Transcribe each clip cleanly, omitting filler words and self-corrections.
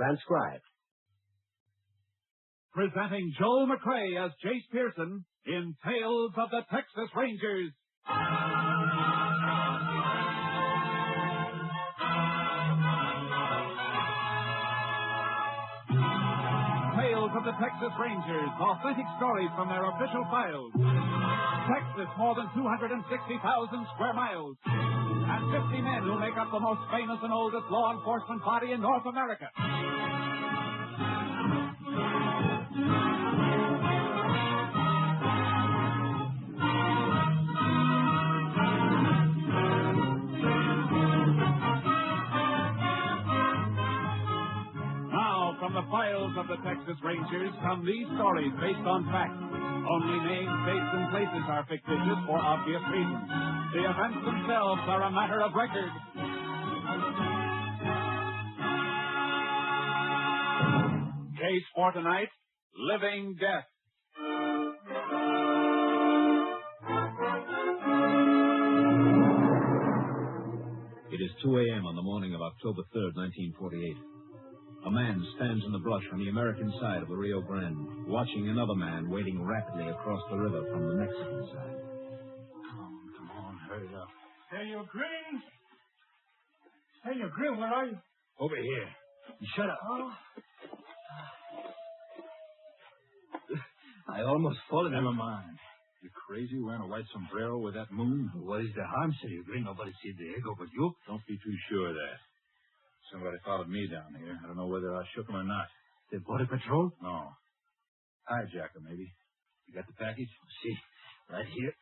Transcribed. Presenting Joel McCrea as Jace Pearson in Tales of the Texas Rangers. Tales of the Texas Rangers, authentic stories from their official files. Texas, more than 260,000 square miles. And 50 men who make up the most famous and oldest law enforcement body in North America. From the files of the Texas Rangers come these stories based on fact. Only names, dates, and places are fictitious for obvious reasons. The events themselves are a matter of record. Case for tonight, Living Death. It is 2 a.m. on the morning of October 3rd, 1948. A man stands in the brush on the American side of the Rio Grande, watching another man wading rapidly across the river from the Mexican side. Come on, hurry up. Senor Green? Senor Green, where are you? Over here. Shut up. Oh. I almost fallen. Never mind. You crazy wearing a white sombrero with that moon? What is the harm, Senor Green? Nobody see the echo but you. Don't be too sure of that. Somebody followed me down here. I don't know whether I shook him or not. The Border Patrol? No. Hijacker, maybe. You got the package? See, right here.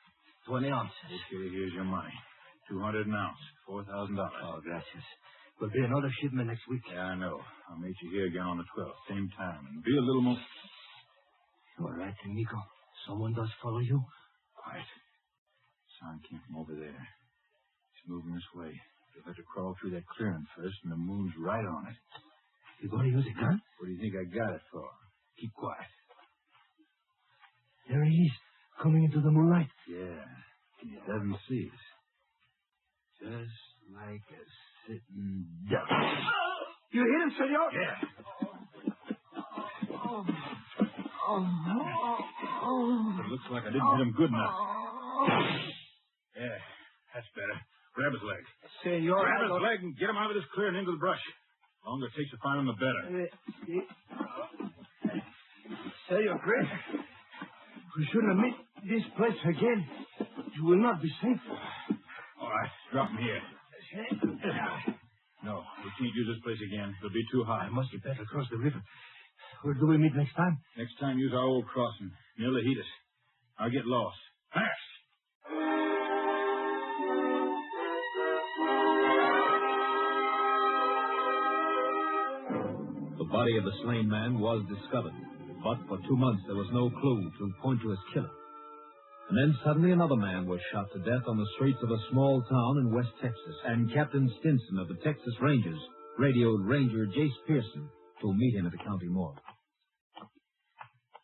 20 ounces. Okay, here's your money. 200 an ounce. $4,000. Oh, gracias. There'll be another shipment next week. Yeah, I know. I'll meet you here again on the 12th. Same time. And be a little more... All right, amigo. Someone does follow you? Quiet. Sound came from over there. He's moving this way. You'll have to crawl through that clearing first, and the moon's right on it. You going to use a gun? What do you think I got it for? Keep quiet. There he is, coming into the moonlight. Yeah, he doesn't see us. Just like a sitting duck. You hit him, senor? Yeah. It looks like I didn't hit him good enough. Yeah, that's better. Grab his leg. Senor, grab his leg and get him out of this clearing into the brush. The longer it takes to find him, the better. Senor Green, we shouldn't have met this place again. You will not be safe. All right, drop him here. No, we can't use this place again. It'll be too high. I must get back across the river. Where do we meet next time? Next time, use our old crossing, near Lajitas. I'll get lost. Fast! The body of the slain man was discovered, but for 2 months there was no clue to point to his killer. And then suddenly another man was shot to death on the streets of a small town in West Texas, and Captain Stinson of the Texas Rangers radioed Ranger Jace Pearson to meet him at the county morgue.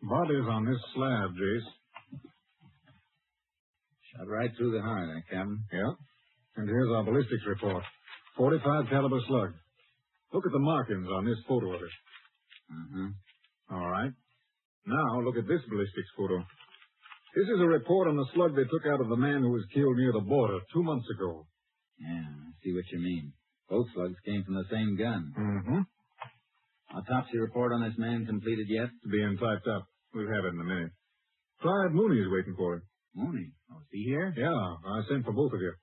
Body's on this slab, Jace. Shot right through the heart, Captain? Yeah. And here's our ballistics report. 45 caliber slug. Look at the markings on this photo of it. Mm-hmm. All right. Now look at this ballistics photo. This is a report on the slug they took out of the man who was killed near the border 2 months ago. Yeah, I see what you mean. Both slugs came from the same gun. Mm-hmm. Autopsy report on this man completed yet? It's being typed up. We'll have it in a minute. Clyde Mooney's waiting for it. Mooney? Oh, is he here? Yeah, I sent for both of you.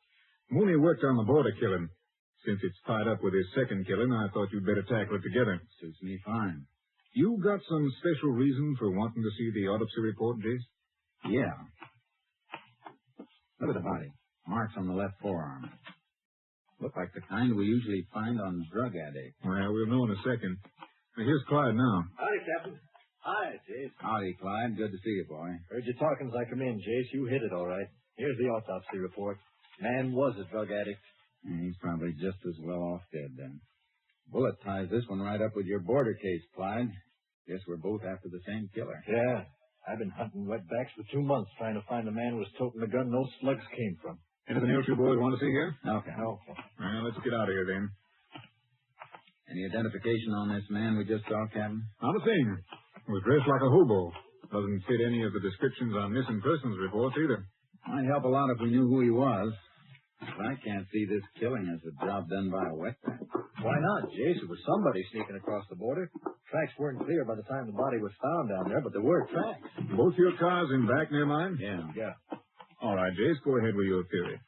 Mooney worked on the border killing. Since it's tied up with his second killing, I thought you'd better tackle it together. Suits me fine. You got some special reason for wanting to see the autopsy report, Jace? Yeah. Look at the body. Marks on the left forearm. Look like the kind we usually find on drug addicts. Well, we'll know in a second. Here's Clyde now. Howdy, Captain. Hi, Jace. Howdy, Clyde. Good to see you, boy. Heard you talking as I come in, Jace. You hit it all right. Here's the autopsy report. Man was a drug addict. He's probably just as well off dead, then. Bullet ties this one right up with your border case, Clyde. Guess we're both after the same killer. Yeah. I've been hunting wetbacks for 2 months trying to find the man who was toting the gun those slugs came from. Anything else you boys want to see here? Okay. Okay. Well, let's get out of here, then. Any identification on this man we just saw, Captain? Not a thing. He was dressed like a hobo. Doesn't fit any of the descriptions on missing persons reports either. Might help a lot if we knew who he was. But I can't see this killing as a job done by a wetback. Why not, Jace? It was somebody sneaking across the border. Tracks weren't clear by the time the body was found down there, but there were tracks. Both your cars in back near mine? Yeah. All right, Jace, go ahead with your theory.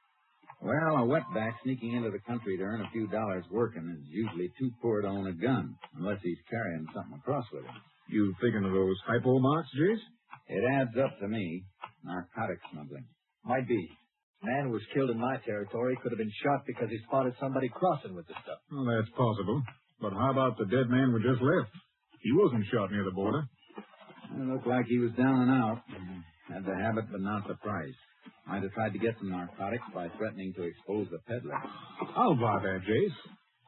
Well, a wetback sneaking into the country to earn a few dollars working is usually too poor to own a gun, unless he's carrying something across with him. You thinking of those hypo marks, Jace? It adds up to me. Narcotic smuggling. Might be. Man who was killed in my territory could have been shot because he spotted somebody crossing with the stuff. Well, that's possible. But how about the dead man we just left? He wasn't shot near the border. It looked like he was down and out. Had the habit, but not the price. Might have tried to get some narcotics by threatening to expose the peddler. I'll buy that, Jace.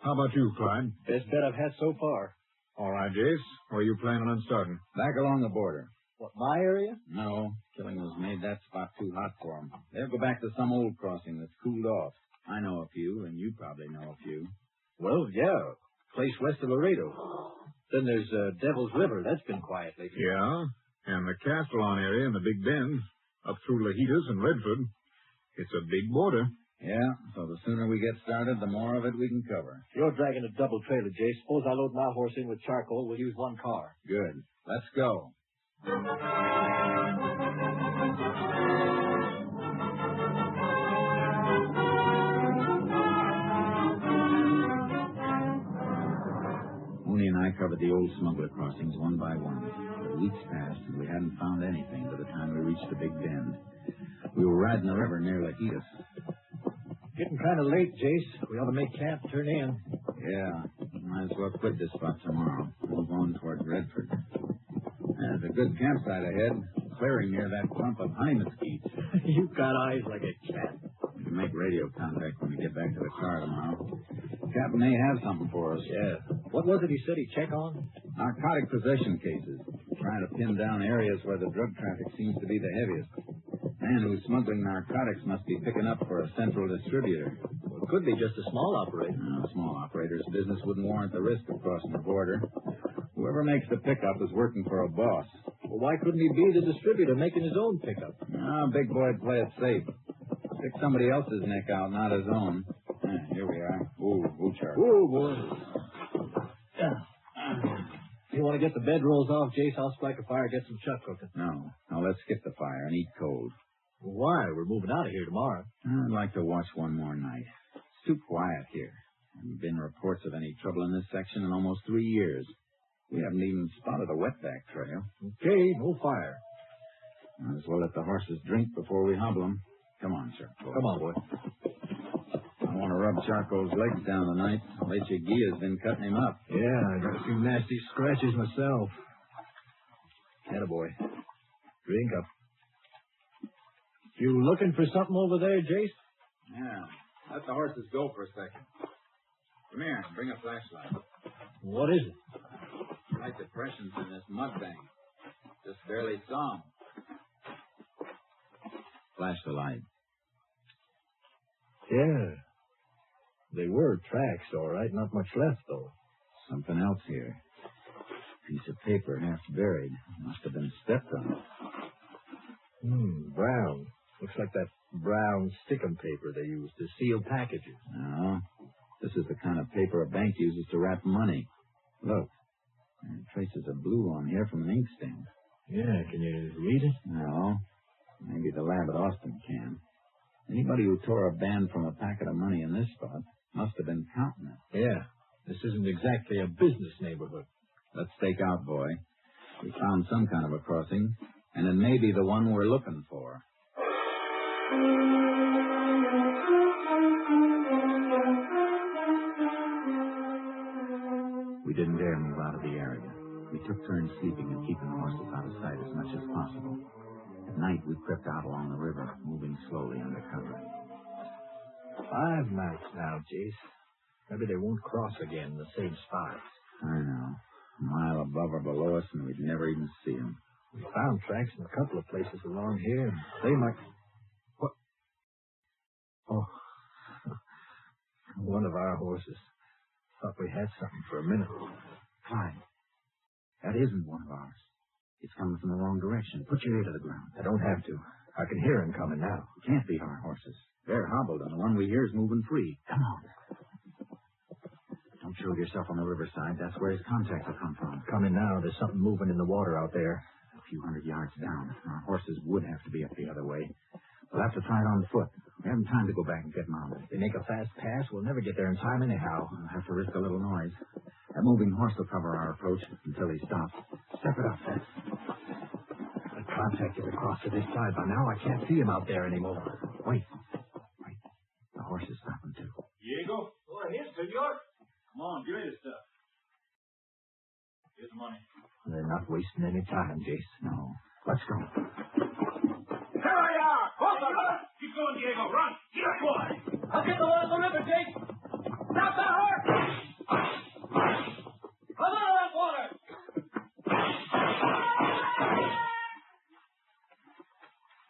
How about you, Clyde? Best bet I've had so far. All right, Jace. Where are you planning on starting? Back along the border. What, my area? No. Killing has made that spot too hot for them. They'll go back to some old crossing that's cooled off. I know a few, and you probably know a few. Well, yeah. Place west of Laredo. Then there's Devil's River. That's been quiet lately. Yeah, and the Castellon area and the Big Bend, up through Lajitas and Redford. It's a big border. Yeah, so the sooner we get started, the more of it we can cover. You're dragging a double trailer, Jay. Suppose I load my horse in with charcoal. We'll use one car. Good. Let's go. Mooney and I covered the old smuggler crossings one by one. But weeks passed, and we hadn't found anything by the time we reached the Big Bend. We were riding the river near Lajitas. Getting kind of late, Jace. We ought to make camp, turn in. Yeah, might as well quit this spot tomorrow. Move on toward Redford. There's a good campsite ahead, clearing near that clump of honey mesquites. You've got eyes like a cat. We can make radio contact when we get back to the car tomorrow. Captain may have something for us. Yeah. What was it he said he'd check on? Narcotic possession cases. Trying to pin down areas where the drug traffic seems to be the heaviest. Man who's smuggling narcotics must be picking up for a central distributor. Well, it could be just a small operator. No, small operator's business wouldn't warrant the risk of crossing the border. Whoever makes the pickup is working for a boss. Well, why couldn't he be the distributor making his own pickup? No, big boy'd play it safe. Stick somebody else's neck out, not his own. Here we are. Ooh, Charlie. Ooh, boy. You want to get the bedrolls off, Jace? I'll strike a fire, get some chuck cooking. No, let's skip the fire and eat cold. Why? We're moving out of here tomorrow. I'd like to watch one more night. It's too quiet here. There haven't been reports of any trouble in this section in almost 3 years. We haven't even spotted a wetback trail. Okay, no fire. Might as well let the horses drink before we hobble them. Come on, sir. Come on, boy. I want to rub Charcoal's legs down tonight. Lechuguilla's been cutting him up. Yeah, I got a few nasty scratches myself. Attaboy. Drink up. You looking for something over there, Jace? Yeah. Let the horses go for a second. Come here. Bring a flashlight. What is it? Light depressions in this mud bank. Just barely saw 'em. Flash the light. Yeah. They were tracks, all right. Not much left, though. Something else here. Piece of paper half buried. Must have been stepped on. Brown. Looks like that brown stickum paper they use to seal packages. No. This is the kind of paper a bank uses to wrap money. Look. There are traces of blue on here from an ink stain. Yeah, can you read it? No. Maybe the lab at Austin can. Anybody who tore a band from a packet of money in this spot must have been counting it. Yeah. This isn't exactly a business neighborhood. Let's stake out, boy. We found some kind of a crossing, and it may be the one we're looking for. We didn't dare move out of the area. We took turns sleeping and keeping the horses out of sight as much as possible. At night, we crept out along the river, moving slowly under cover. 5 nights now, Jace. Maybe they won't cross again in the same spot. I know. A mile above or below us, and we'd never even see them. We found tracks in a couple of places along here. They might... What? Oh. One of our horses. Thought we had something for a minute. Clyde, that isn't one of ours. It's coming from the wrong direction. Put your ear to the ground. I don't have to. I can hear him coming now. It can't be our horses. They're hobbled, and the one we hear is moving free. Come on. Don't show yourself on the riverside. That's where his contact will come from. Coming now. There's something moving in the water out there. A few hundred yards down. Our horses would have to be up the other way. We'll have to try it on foot. We haven't time to go back and get mounted. If they make a fast pass, we'll never get there in time anyhow. We'll have to risk a little noise. That moving horse will cover our approach until he stops. Step it up, fast. The contact is across to this side by now. I can't see him out there anymore. Wait. The horse is stopping, too. Diego? Go ahead, senor. Come on, give me the stuff. Here's the money. They're not wasting any time, Jace. No. Let's go. There I are! Both of them! Keep going, Diego. Run. Get up, boy. I'll get the one on the river, Jake! Stop the horse! Come out of that water!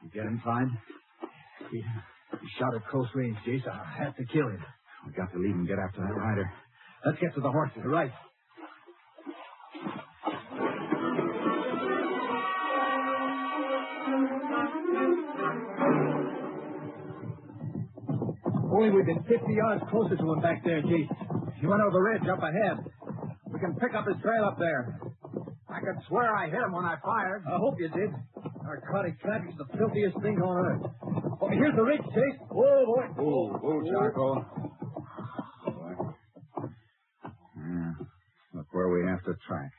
You get him, Clyde? He shot at close range, Jace. I have to kill him. We got to leave and get after that rider. Let's get to the horses. Right. Only we've been 50 yards closer to him back there, Jace. He went over the ridge up ahead. We can pick up his trail up there. I could swear I hit him when I fired. I hope you did. Narcotic traffic's the filthiest thing on earth. Oh, here's the ridge, Chase. Whoa, boy. Oh, Charcoal. Yeah. Look where we have to track.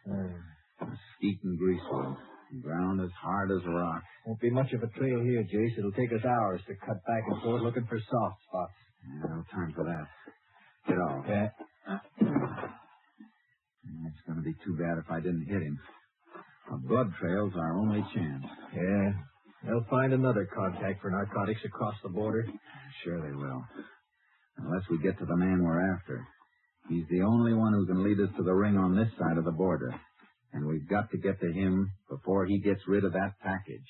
Mesquite and Greasewood. Ground as hard as rock. Won't be much of a trail here, Jace. It'll take us hours to cut back and forth looking for soft spots. No time for that. Get off. Yeah. It's going to be too bad if I didn't hit him. A blood trail's our only chance. Yeah. They'll find another contact for narcotics across the border. Sure they will. Unless we get to the man we're after. He's the only one who can lead us to the ring on this side of the border. And we've got to get to him before he gets rid of that package.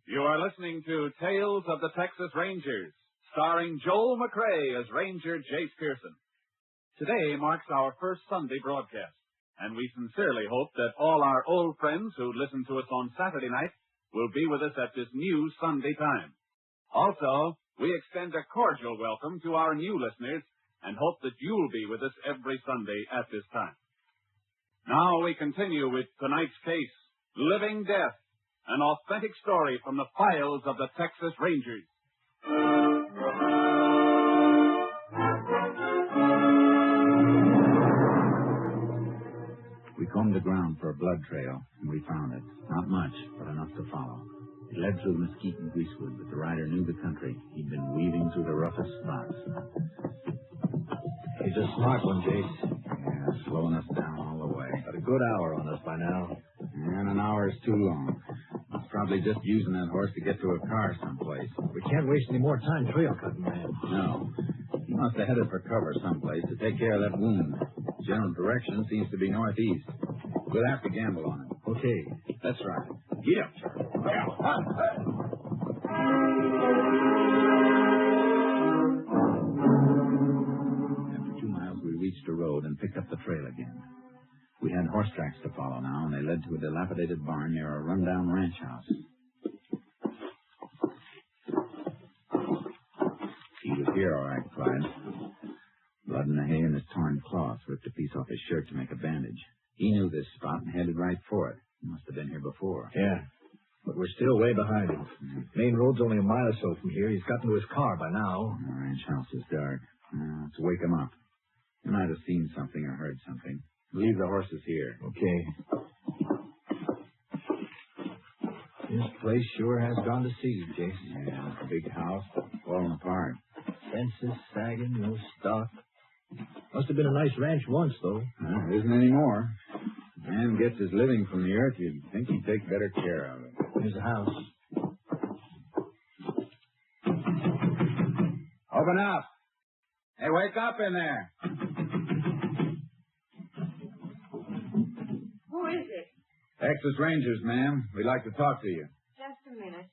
You are listening to Tales of the Texas Rangers, starring Joel McRae as Ranger Jace Pearson. Today marks our first Sunday broadcast, and we sincerely hope that all our old friends who listened to us on Saturday night will be with us at this new Sunday time. Also, we extend a cordial welcome to our new listeners and hope that you'll be with us every Sunday at this time. Now we continue with tonight's case, Living Death, an authentic story from the files of the Texas Rangers. We combed the ground for a blood trail, and we found it. Not much, but enough to follow. It led through Mesquite and Greasewood, but the rider knew the country. He'd been weaving through the roughest spots. He's a smart one, Jace. Yeah, slowing us down all the way. Got a good hour on us by now. And an hour is too long. He's probably just using that horse to get to a car someplace. We can't waste any more time trail cutting, man. No. He must have headed for cover someplace to take care of that wound. General direction seems to be northeast. We'll have to gamble on it. Okay. That's right. Get up, Charlie. After 2 miles, we reached a road and picked up the trail again. We had horse tracks to follow now, and they led to a dilapidated barn near a rundown ranch house. He was here, all right, Clyde. Blood in the hay and his torn cloth, ripped a piece off his shirt to make a bandage. He knew this spot and headed right for it. He must have been here before. Yeah. But we're still way behind him. Main road's only a mile or so from here. He's gotten to his car by now. The ranch house is dark. Let's wake him up. He might have seen something or heard something. Leave the horses here. Okay. This place sure has gone to seed, Jason. Yeah, it's a big house, falling apart. Fences sagging, no stock. Must have been a nice ranch once, though. There isn't any more. A man gets his living from the earth, you'd think he'd take better care of it. Here's a house. Open up. Hey, wake up in there. Who is Texas Rangers, ma'am. We'd like to talk to you. Just a minute.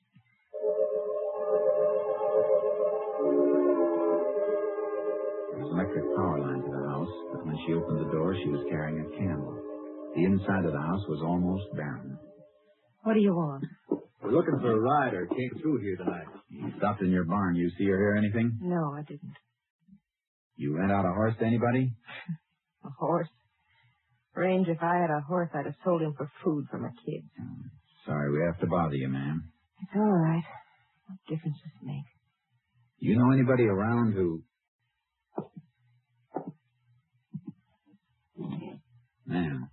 There was an electric power line to the house, but when she opened the door, she was carrying a candle. The inside of the house was almost barren. What do you want? We're looking for a rider. Came through here tonight. You stopped in your barn. You see or hear anything? No, I didn't. You rent out a horse to anybody? A horse? Range, if I had a horse, I'd have sold him for food for my kids. Sorry we have to bother you, ma'am. It's all right. What difference does it make? You know anybody around who... Ma'am,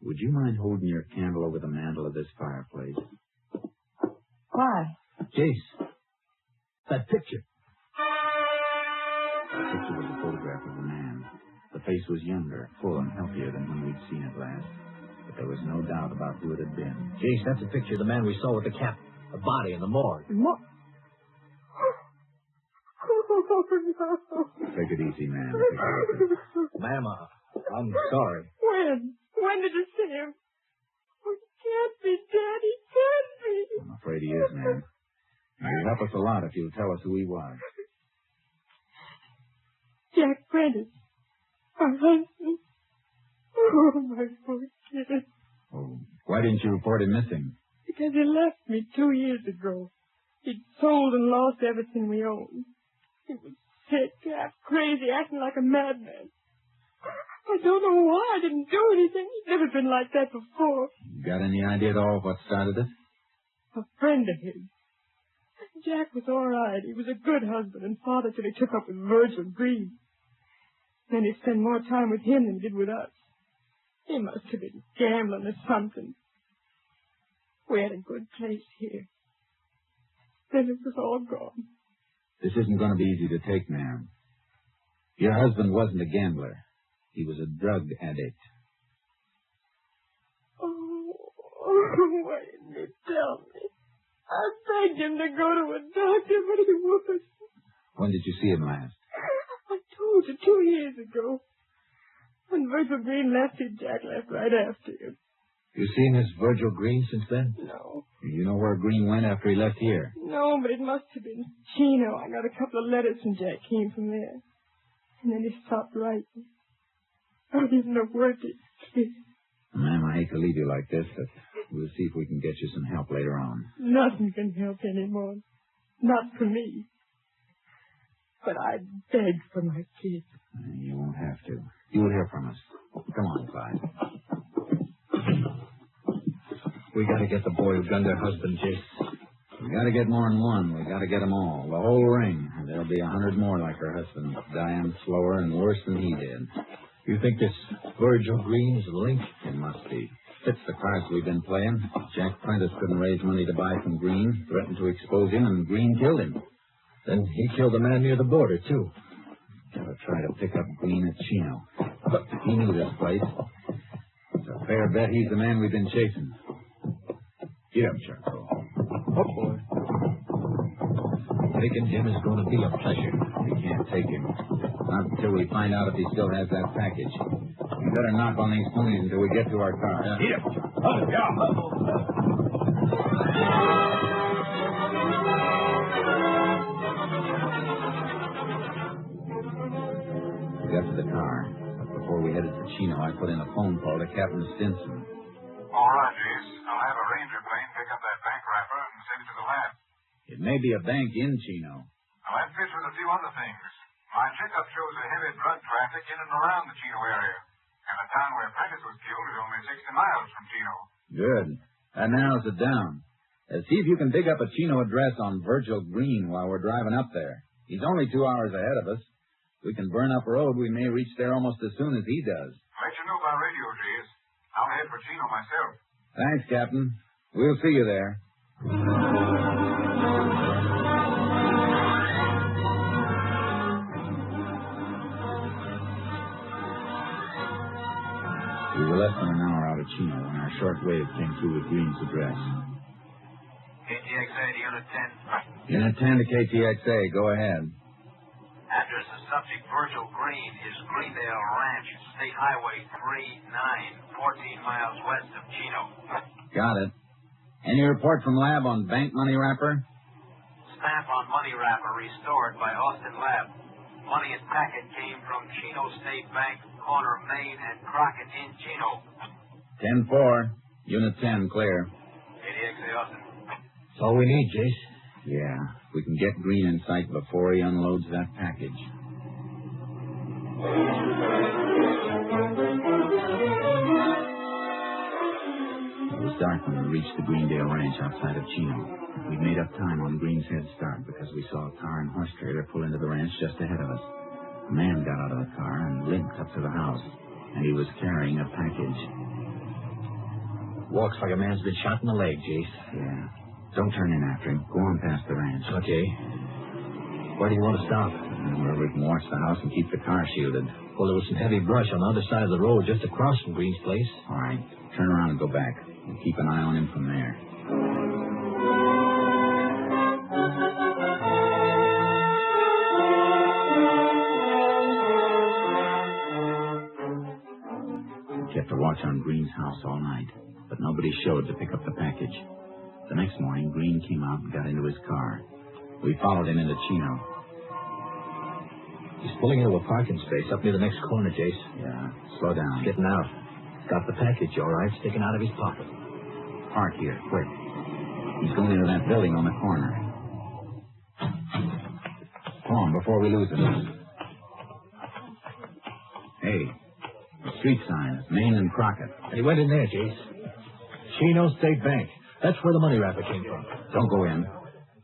would you mind holding your candle over the mantel of this fireplace? Why? Jace, that picture. The picture was a photograph of a man. The face was younger, full and healthier than when we'd seen it last. But there was no doubt about who it had been. Jace, that's a picture of the man we saw with the cap. The body in the morgue. What? Take it easy, ma'am. Ma'am, I'm sorry. When did you see him? Oh, it can't be, Daddy. It can't be. I'm afraid he is, ma'am. You'll help us a lot if you'll tell us who he was. Jack Prentice. My husband. Oh, my poor kid. Oh, why didn't you report him missing? Because he left me 2 years ago. He'd sold and lost everything we owned. He was sick, half crazy, acting like a madman. I don't know why I didn't do anything. He'd never been like that before. Got any idea at all what started it? A friend of his. Jack was all right. He was a good husband and father till he took up with Virgil Green. Then he spent more time with him than he did with us. He must have been gambling or something. We had a good place here. Then it was all gone. This isn't going to be easy to take, ma'am. Your husband wasn't a gambler. He was a drug addict. Oh, why didn't you tell me? I begged him to go to a doctor, but he wouldn't. When did you see him last? I told you 2 years ago. When Virgil Green left you, Jack left right after you. You seen this Virgil Green since then? No. You know where Green went after he left here? No, but it must have been Chino. I got a couple of letters from Jack came from there. And then he stopped writing. I didn't know where to speak. Ma'am, I hate to leave you like this, but we'll see if we can get you some help later on. Nothing can help anymore. Not for me. But I begged for my kids. You won't have to. You'll hear from us. Come on, Clyde. We gotta get the boy who gunned her husband, Jace. We gotta get more than one. We gotta get them all. The whole ring. And there'll be 100 more like her husband, dying slower and worse than he did. You think this Virgil Green is a link? It must be. Fits the cards we've been playing. Jack Prentice couldn't raise money to buy from Green, threatened to expose him, and Green killed him. Then he killed a man near the border, too. Gotta try to pick up Green at Chino. He knew this place. It's a fair bet he's the man we've been chasing. Get up, Charcoal. Oh, boy. Taking him is going to be a pleasure. We can't take him. Not until we find out if he still has that package. We better knock on these ponies until we get to our car. Get up. We got to the car. But before we headed for Chino, I put in a phone call to Captain Stinson. All right, Jace. I'll have a Ranger plane pick up that bank wrapper and send it to the lab. It may be a bank in Chino. Now, that fits with a few other things. My checkup shows a heavy drug traffic in and around the Chino area. And the town where Prentice was killed is only 60 miles from Chino. Good. That narrows it down. See if you can dig up a Chino address on Virgil Green while we're driving up there. He's only 2 hours ahead of us. If we can burn up a road, we may reach there almost as soon as he does. I'll let you know by radio, Jace. I'll head for Chino myself. Thanks, Captain. We'll see you there. We were less than an hour out of Chino when our short wave came through with Green's address. KTXA to Unit 10. Unit 10 to KTXA. Go ahead. Address is Subject Virgil Green is Greendale Ranch, State Highway 39, 14 miles west of Chino. Got it. Any report from Lab on bank money wrapper? Stamp on money wrapper restored by Austin Lab. Money and packet came from Chino State Bank, corner Main and Crockett in Chino. 10-4. Unit 10, clear. ADXA Austin. That's all we need, Jace. Yeah, we can get Green in sight before he unloads that package. It was dark when we reached the Greendale Ranch outside of Chino. We made up time on Green's head start because we saw a car and horse trailer pull into the ranch just ahead of us. A man got out of the car and limped up to the house, and he was carrying a package. Walks like a man's been shot in the leg, Jace. Yeah. Don't turn in after him. Go on past the ranch. Okay. Where do you want to stop? Where we can watch the house and keep the car shielded. Well, there was some heavy brush on the other side of the road just across from Green's place. All right. Turn around and go back. And keep an eye on him from there. We kept a watch on Green's house all night, but nobody showed to pick up the package. The next morning, Green came out and got into his car. We followed him into Chino. He's pulling into a parking space up near the next corner, Jace. Yeah, slow down. Getting out. Got the package, all right, sticking out of his pocket. Park here, quick. He's going into that building on the corner. Come on, before we lose him. Hey, the street sign, Main and Crockett. And he went in there, Jace. Chino State Bank. That's where the money wrapper came from. Don't go in.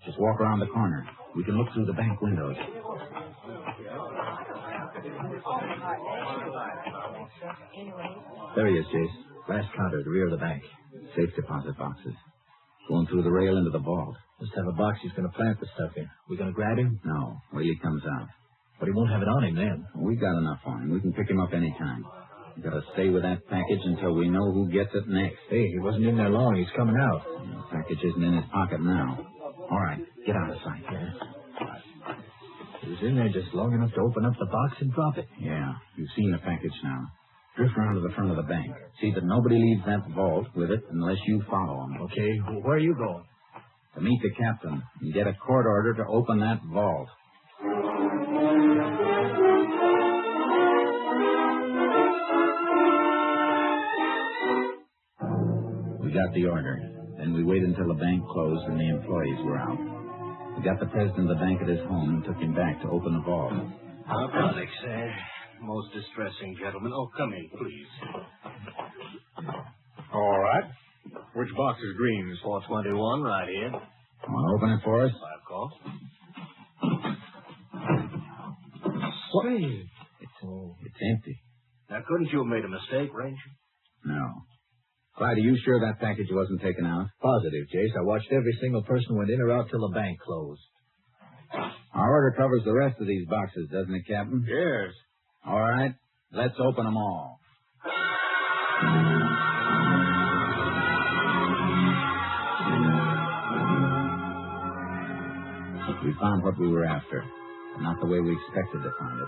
Just walk around the corner. We can look through the bank windows. There he is, Jace. Last counter at the rear of the bank. Safe deposit boxes. Going through the rail into the vault. Must have a box he's going to plant the stuff in. We going to grab him? No, wait till he comes out. But he won't have it on him then. We got enough on him. We can pick him up any time. We got to stay with that package until we know who gets it next. Hey, he wasn't in there long. He's coming out. The package isn't in his pocket now. All right, get out of sight. Yeah. He was in there just long enough to open up the box and drop it. Yeah, you've seen the package now. Drift around to the front of the bank. See that nobody leaves that vault with it unless you follow them. Okay, where are you going? To meet the captain and get a court order to open that vault. We got the order. Then we waited until the bank closed and the employees were out. We got the president of the bank at his home and took him back to open the vault. Alex, most distressing, gentlemen. Oh, come in, please. All right. Which box is Green's? 421, right here. Want to open it for us? 5 calls. Say, It's empty. Now, couldn't you have made a mistake, Ranger? No. Clyde, are you sure that package wasn't taken out? positive, Jace. I watched every single person went in or out till the bank closed. Our order covers the rest of these boxes, doesn't it, Captain? Yes. All right. Let's open them all. We found what we were after, but not the way we expected to find it.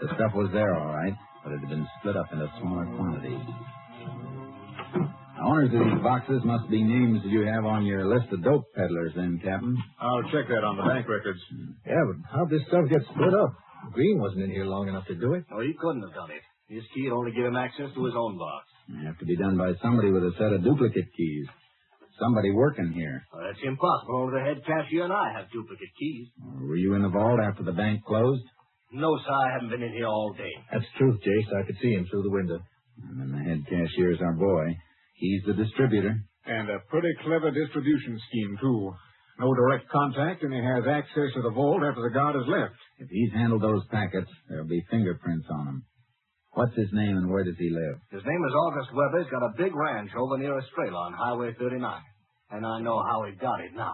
The stuff was there, all right, but it had been split up into smaller quantities. The owners of these boxes must be names you have on your list of dope peddlers, then, Captain. I'll check that on the bank records. Yeah, but how'd this stuff get split up? Green wasn't in here long enough to do it. Oh, he couldn't have done it. His key would only give him access to his own box. It'd have to be done by somebody with a set of duplicate keys. Somebody working here. Well, that's impossible. Only the head cashier and I have duplicate keys. Were you in the vault after the bank closed? No, sir, I haven't been in here all day. That's truth, Jace. I could see him through the window. And then the head cashier's our boy. He's the distributor. And a pretty clever distribution scheme, too. No direct contact, and he has access to the vault after the guard has left. If he's handled those packets, there'll be fingerprints on them. What's his name and where does he live? His name is August Weber. He's got a big ranch over near Estrella on Highway 39. And I know how he got it now.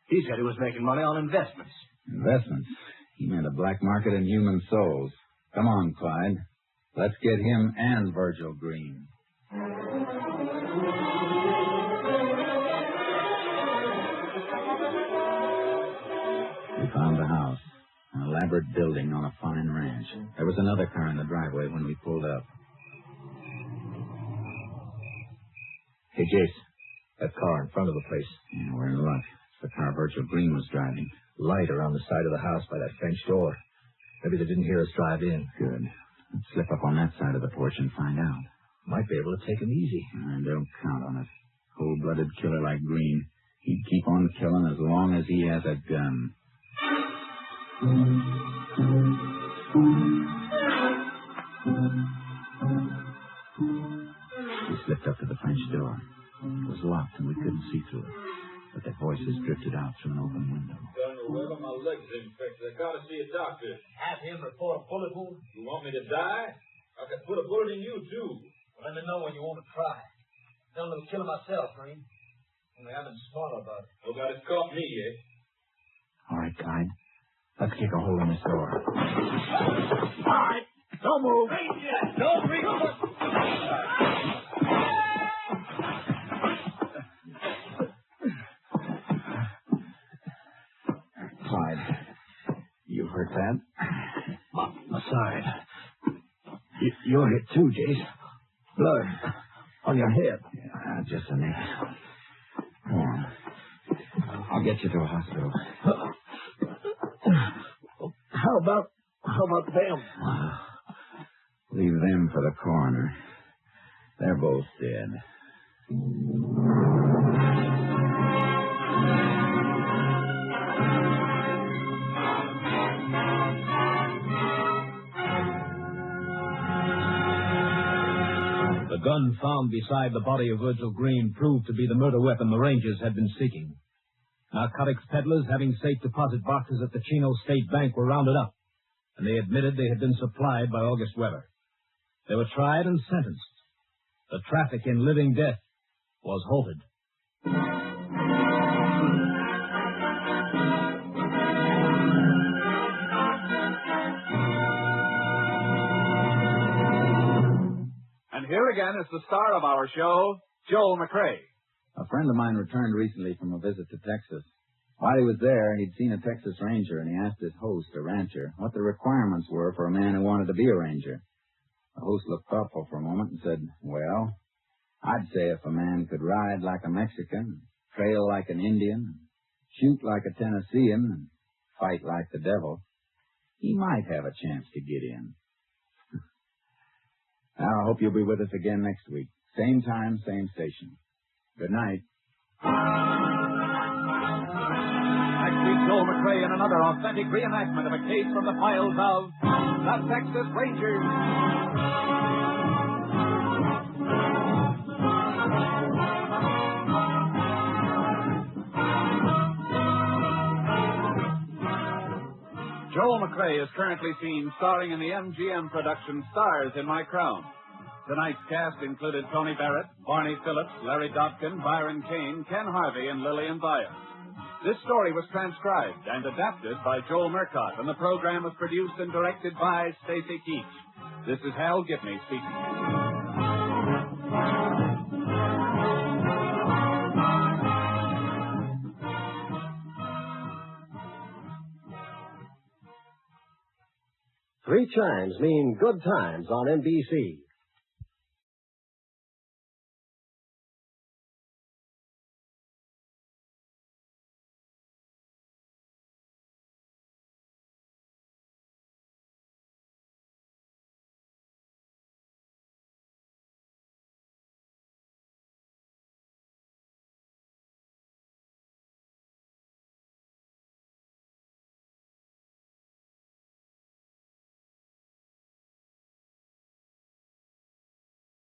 He said he was making money on investments. Investments? He meant a black market in human souls. Come on, Clyde. Let's get him and Virgil Green. We found the house. On the elaborate building on a fine ranch. There was another car in the driveway when we pulled up. Hey, Jace, that car in front of the place. Yeah, we're in luck. It's the car Virgil Green was driving. Light around the side of the house by that French door. Maybe they didn't hear us drive in. Good. Let's slip up on that side of the porch and find out. Might be able to take him easy. I don't count on it. Cold-blooded killer like Green. He'd keep on killing as long as he has a gun. We slipped up to the French door. It was locked and we couldn't see through it. But their voices drifted out through an open window. Well, my leg's infected. I gotta see a doctor. Have him report a bullet wound? You want me to die? I could put a bullet in you, too. Well, let me know when you want to try. Done a little killing myself, Green. Only I've been smart about it. Nobody's caught me yet. All right, Clyde. Let's kick a hole in this door. All right. Don't move. Don't breathe. Clyde, you hurt that? My side. You're hit too, Jace. Blood on your head. Yeah, just a minute. Come on. I'll get you to a hospital. How about them? Leave them for the coroner. They're both dead. The gun found beside the body of Virgil Green proved to be the murder weapon the Rangers had been seeking. Narcotics peddlers having safe deposit boxes at the Chino State Bank were rounded up, and they admitted they had been supplied by August Weber. They were tried and sentenced. The traffic in living death was halted. And here again is the star of our show, Joel McCrea. A friend of mine returned recently from a visit to Texas. While he was there, he'd seen a Texas Ranger, and he asked his host, a rancher, what the requirements were for a man who wanted to be a ranger. The host looked thoughtful for a moment and said, well, I'd say if a man could ride like a Mexican, trail like an Indian, shoot like a Tennessean, and fight like the devil, he might have a chance to get in. Now, I hope you'll be with us again next week. Same time, same station. Good night. Next week, Joel McCrea in another authentic reenactment of a case from the files of the Texas Rangers. Joel McCrea is currently seen starring in the MGM production Stars in My Crown. Tonight's cast included Tony Barrett, Barney Phillips, Larry Dobkin, Byron Kane, Ken Harvey, and Lillian Byers. This story was transcribed and adapted by Joel Murcott, and the program was produced and directed by Stacy Keach. This is Hal Gibney speaking. Three chimes mean good times on NBC.